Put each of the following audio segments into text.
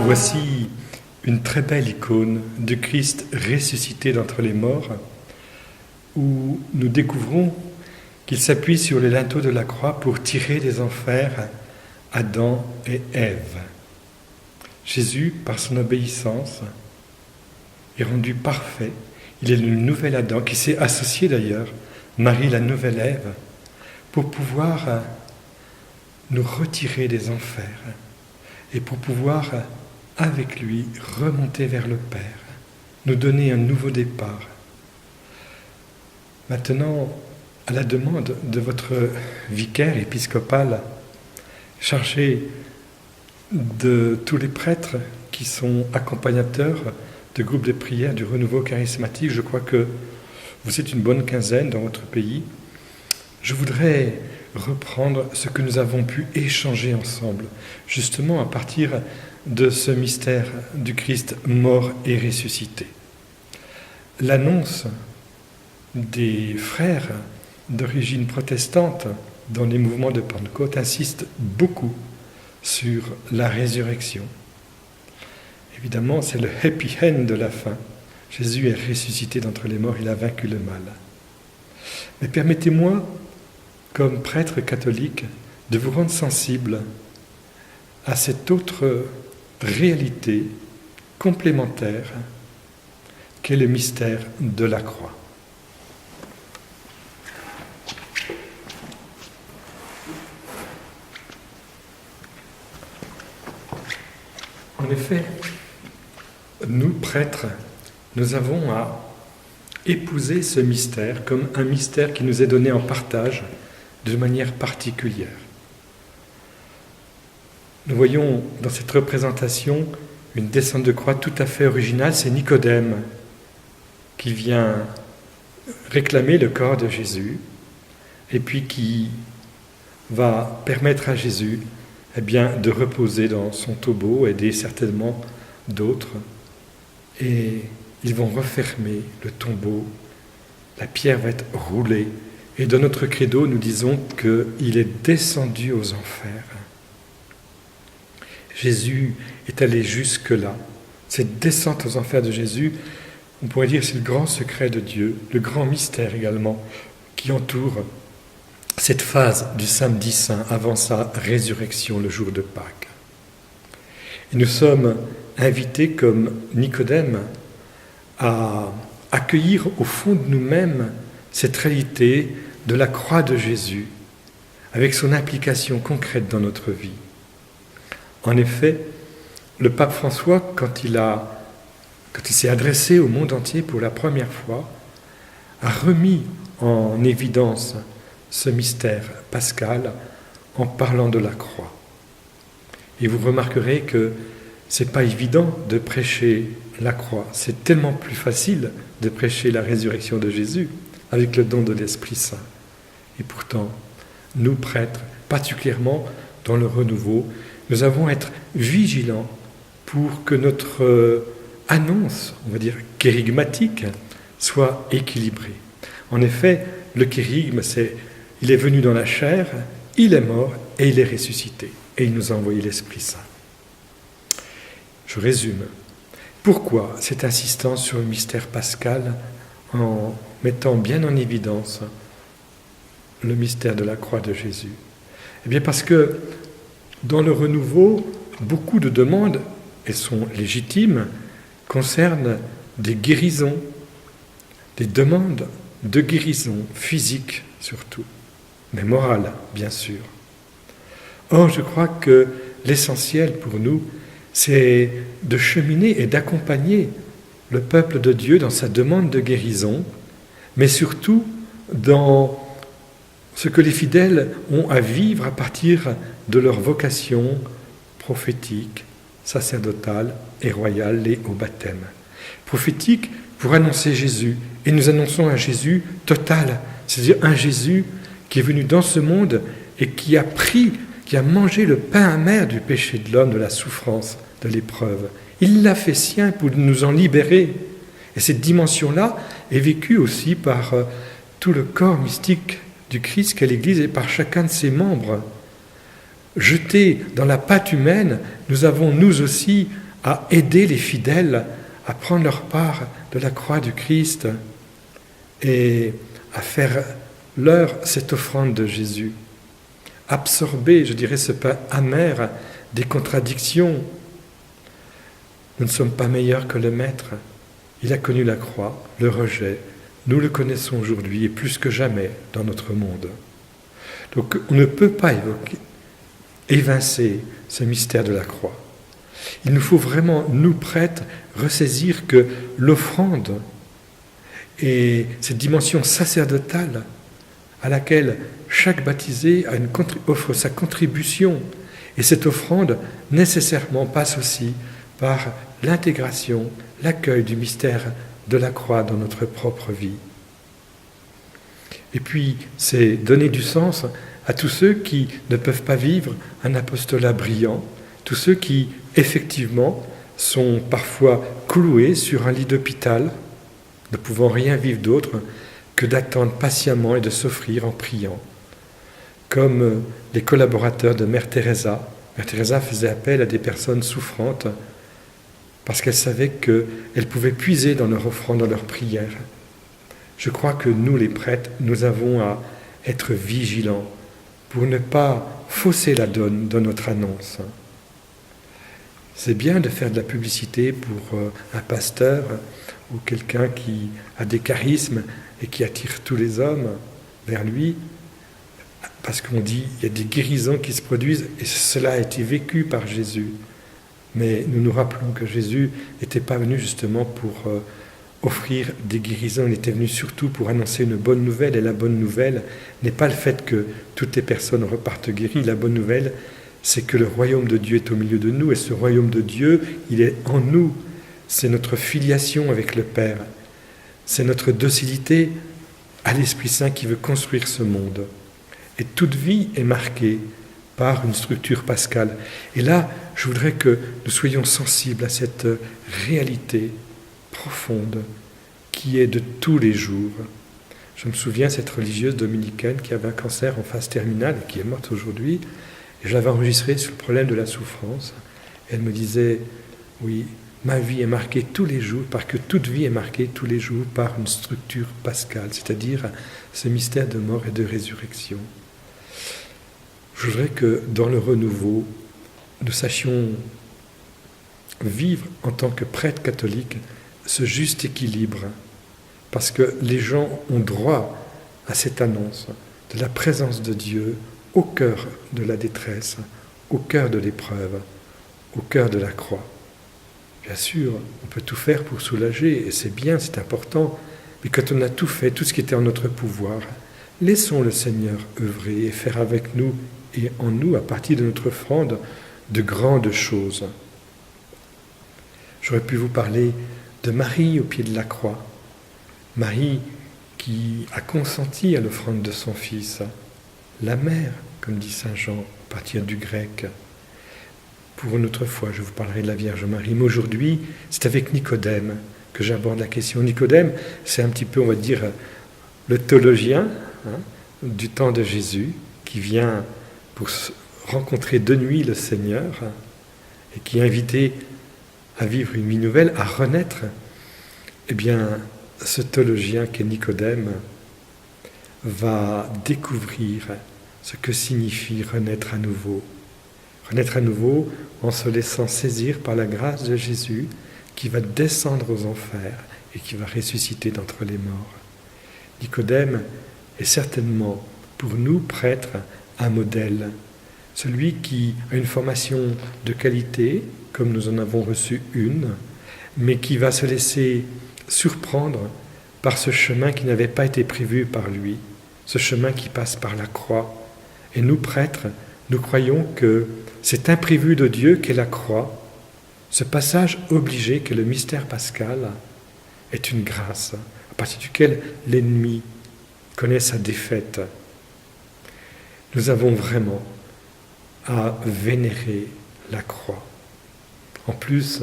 Voici une très belle icône de Christ ressuscité d'entre les morts, où nous découvrons qu'il s'appuie sur les linteaux de la croix pour tirer des enfers Adam et Ève. Jésus, par son obéissance, est rendu parfait. Il est le nouvel Adam qui s'est associé d'ailleurs, Marie la nouvelle Ève, pour pouvoir nous retirer des enfers et pour pouvoir, avec lui, remonter vers le Père, nous donner un nouveau départ. Maintenant, à la demande de votre vicaire épiscopal, chargé de tous les prêtres qui sont accompagnateurs de groupes de prière du renouveau charismatique, je crois que vous êtes une bonne quinzaine dans votre pays, je voudrais reprendre ce que nous avons pu échanger ensemble, justement à partir de ce mystère du Christ mort et ressuscité. L'annonce des frères d'origine protestante dans les mouvements de Pentecôte insiste beaucoup sur la résurrection. Évidemment, c'est le happy end de la fin. Jésus est ressuscité d'entre les morts, il a vaincu le mal. Mais permettez-moi, comme prêtre catholique, de vous rendre sensible à cette autre réalité complémentaire qu'est le mystère de la croix. En effet, nous, prêtres, nous avons à épouser ce mystère comme un mystère qui nous est donné en partage de manière particulière. Nous voyons dans cette représentation une descente de croix tout à fait originale. C'est Nicodème qui vient réclamer le corps de Jésus et puis qui va permettre à Jésus de reposer dans son tombeau, aider certainement d'autres. Et ils vont refermer le tombeau, la pierre va être roulée. Et dans notre credo, nous disons qu'il est descendu aux enfers. Jésus est allé jusque-là. Cette descente aux enfers de Jésus, on pourrait dire, c'est le grand secret de Dieu, le grand mystère également, qui entoure cette phase du samedi saint avant sa résurrection le jour de Pâques. Et nous sommes invités comme Nicodème à accueillir au fond de nous-mêmes cette réalité de la croix de Jésus avec son implication concrète dans notre vie. En effet, le pape François, quand il s'est adressé au monde entier pour la première fois, a remis en évidence ce mystère pascal en parlant de la croix. Et vous remarquerez que c'est pas évident de prêcher la croix. C'est tellement plus facile de prêcher la résurrection de Jésus avec le don de l'Esprit Saint. Et pourtant, nous prêtres, particulièrement dans le renouveau, nous avons à être vigilants pour que notre annonce, on va dire kérigmatique, soit équilibrée. En effet, le kérigme, il est venu dans la chair, il est mort et il est ressuscité. Et il nous a envoyé l'Esprit Saint. Je résume. Pourquoi cette insistance sur le mystère pascal en mettant bien en évidence le mystère de la croix de Jésus? Eh bien parce que dans le renouveau, beaucoup de demandes, elles sont légitimes, concernent des guérisons, des demandes de guérison physique surtout, mais morale bien sûr. Or, je crois que l'essentiel pour nous, c'est de cheminer et d'accompagner le peuple de Dieu dans sa demande de guérison, mais surtout dans ce que les fidèles ont à vivre à partir de leur vocation prophétique, sacerdotale et royale liée au baptême. Prophétique pour annoncer Jésus, et nous annonçons un Jésus total, c'est-à-dire un Jésus qui est venu dans ce monde et qui a mangé le pain amer du péché de l'homme, de la souffrance, de l'épreuve. Il l'a fait sien pour nous en libérer. Et cette dimension-là est vécue aussi par tout le corps mystique du Christ qu'est l'Église et par chacun de ses membres. Jetés dans la pâte humaine, nous avons nous aussi à aider les fidèles à prendre leur part de la croix du Christ et à faire leur cette offrande de Jésus. Absorber, je dirais, ce pain amer des contradictions. Nous ne sommes pas meilleurs que le Maître. Il a connu la croix, le rejet. Nous le connaissons aujourd'hui et plus que jamais dans notre monde. Donc on ne peut pas évincer ce mystère de la croix. Il nous faut vraiment, nous prêtres, ressaisir que l'offrande et cette dimension sacerdotale à laquelle chaque baptisé offre sa contribution. Et cette offrande nécessairement passe aussi par l'intégration, l'accueil du mystère de la croix dans notre propre vie. Et puis, c'est donner du sens à tous ceux qui ne peuvent pas vivre un apostolat brillant, tous ceux qui, effectivement, sont parfois cloués sur un lit d'hôpital, ne pouvant rien vivre d'autre que d'attendre patiemment et de s'offrir en priant. Comme les collaborateurs de Mère Teresa. Mère Teresa faisait appel à des personnes souffrantes parce qu'elle savait qu'elles pouvaient puiser dans leur offrande, dans leur prière. Je crois que nous, les prêtres, nous avons à être vigilants pour ne pas fausser la donne dans notre annonce. C'est bien de faire de la publicité pour un pasteur ou quelqu'un qui a des charismes et qui attire tous les hommes vers lui, parce qu'on dit qu'il y a des guérisons qui se produisent et cela a été vécu par Jésus. Mais nous nous rappelons que Jésus n'était pas venu justement pour offrir des guérisons, il était venu surtout pour annoncer une bonne nouvelle, et la bonne nouvelle n'est pas le fait que toutes les personnes repartent guéries, la bonne nouvelle c'est que le royaume de Dieu est au milieu de nous, et ce royaume de Dieu, il est en nous, c'est notre filiation avec le Père, c'est notre docilité à l'Esprit Saint qui veut construire ce monde. Et toute vie est marquée par une structure pascale. Et là, je voudrais que nous soyons sensibles à cette réalité profonde qui est de tous les jours. Je me souviens cette religieuse dominicaine qui avait un cancer en phase terminale et qui est morte aujourd'hui, et je l'avais enregistrée sur le problème de la souffrance. Et elle me disait, oui, ma vie est marquée tous les jours, parce que toute vie est marquée tous les jours par une structure pascale, c'est-à-dire ce mystère de mort et de résurrection. Je voudrais que dans le renouveau, nous sachions vivre en tant que prêtres catholiques ce juste équilibre, parce que les gens ont droit à cette annonce de la présence de Dieu au cœur de la détresse, au cœur de l'épreuve, au cœur de la croix. Bien sûr, on peut tout faire pour soulager, et c'est bien, c'est important, mais quand on a tout fait, tout ce qui était en notre pouvoir, laissons le Seigneur œuvrer et faire avec nous et en nous, à partir de notre offrande, de grandes choses. J'aurais pu vous parler de Marie au pied de la croix. Marie qui a consenti à l'offrande de son Fils. La mère, comme dit saint Jean, à partir du grec. Pour une autre fois, je vous parlerai de la Vierge Marie. Mais aujourd'hui, c'est avec Nicodème que j'aborde la question. Nicodème, c'est un petit peu, on va dire, le théologien du temps de Jésus, qui vient pour rencontrer de nuit le Seigneur et qui est invité à vivre une vie nouvelle, à renaître. Eh bien, ce théologien qu'est Nicodème va découvrir ce que signifie renaître à nouveau. Renaître à nouveau en se laissant saisir par la grâce de Jésus qui va descendre aux enfers et qui va ressusciter d'entre les morts. Nicodème est certainement pour nous prêtres un modèle, celui qui a une formation de qualité, comme nous en avons reçu une, mais qui va se laisser surprendre par ce chemin qui n'avait pas été prévu par lui, ce chemin qui passe par la croix. Et nous, prêtres, nous croyons que cet imprévu de Dieu qu'est la croix, ce passage obligé qu'est le mystère pascal, est une grâce, à partir duquel l'ennemi connaît sa défaite. Nous avons vraiment à vénérer la croix. En plus,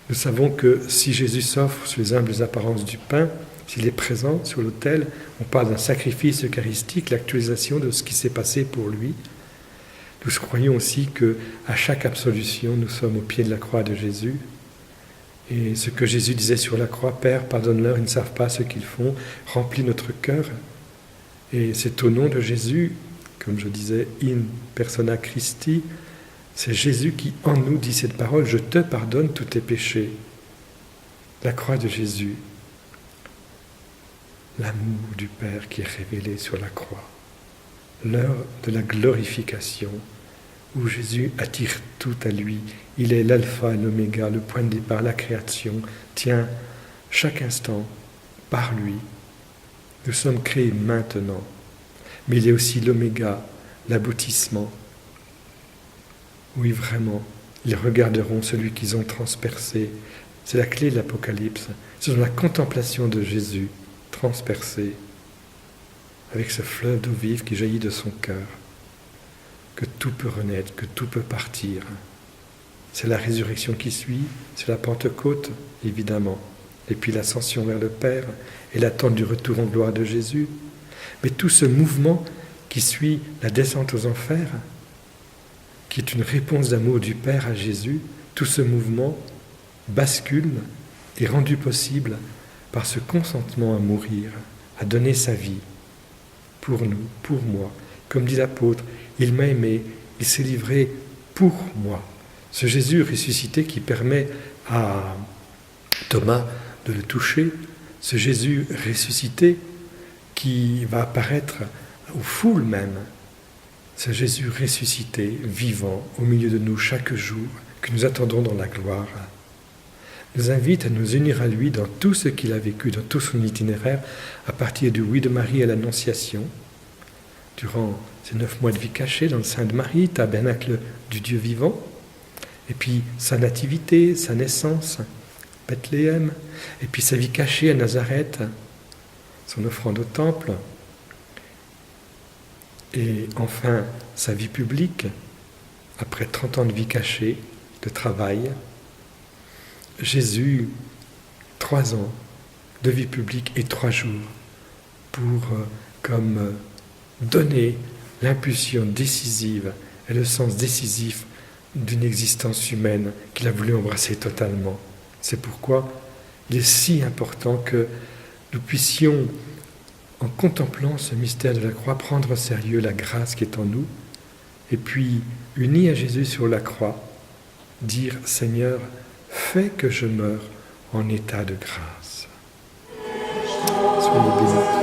nous savons que si Jésus s'offre sur les humbles apparences du pain, s'il est présent sur l'autel, on parle d'un sacrifice eucharistique, l'actualisation de ce qui s'est passé pour lui. Nous croyons aussi qu'à chaque absolution, nous sommes au pied de la croix de Jésus. Et ce que Jésus disait sur la croix, « Père, pardonne-leur, ils ne savent pas ce qu'ils font », remplit notre cœur. Et c'est au nom de Jésus, comme je disais, « in persona Christi », c'est Jésus qui en nous dit cette parole, « Je te pardonne tous tes péchés ». La croix de Jésus, l'amour du Père qui est révélé sur la croix, l'heure de la glorification, où Jésus attire tout à lui. Il est l'alpha et l'oméga, le point de départ, la création. Tiens, chaque instant, par lui, nous sommes créés maintenant. Mais il est aussi l'oméga, l'aboutissement. Oui, vraiment, ils regarderont celui qu'ils ont transpercé. C'est la clé de l'Apocalypse. C'est dans la contemplation de Jésus, transpercé, avec ce fleuve d'eau vive qui jaillit de son cœur, que tout peut renaître, que tout peut partir. C'est la résurrection qui suit, c'est la Pentecôte, évidemment, et puis l'ascension vers le Père et l'attente du retour en gloire de Jésus. Mais tout ce mouvement qui suit la descente aux enfers, qui est une réponse d'amour du Père à Jésus, tout ce mouvement bascule et rendu possible par ce consentement à mourir, à donner sa vie pour nous, pour moi. Comme dit l'apôtre, il m'a aimé, il s'est livré pour moi. Ce Jésus ressuscité qui permet à Thomas de le toucher, ce Jésus ressuscité qui va apparaître aux foules même, ce Jésus ressuscité, vivant au milieu de nous chaque jour, que nous attendons dans la gloire, nous invite à nous unir à lui dans tout ce qu'il a vécu, dans tout son itinéraire, à partir du oui de Marie à l'Annonciation, durant ces 9 mois de vie cachée dans le sein de Marie, tabernacle du Dieu vivant, et puis sa nativité, sa naissance, Bethléem, et puis sa vie cachée à Nazareth, son offrande au temple, et enfin sa vie publique, après 30 ans de vie cachée, de travail. Jésus, 3 ans de vie publique et 3 jours pour comme donner l'impulsion décisive et le sens décisif d'une existence humaine qu'il a voulu embrasser totalement. C'est pourquoi il est si important que nous puissions, en contemplant ce mystère de la croix, prendre au sérieux la grâce qui est en nous, et puis, unis à Jésus sur la croix, dire « Seigneur, fais que je meure en état de grâce ». Soyez bénis.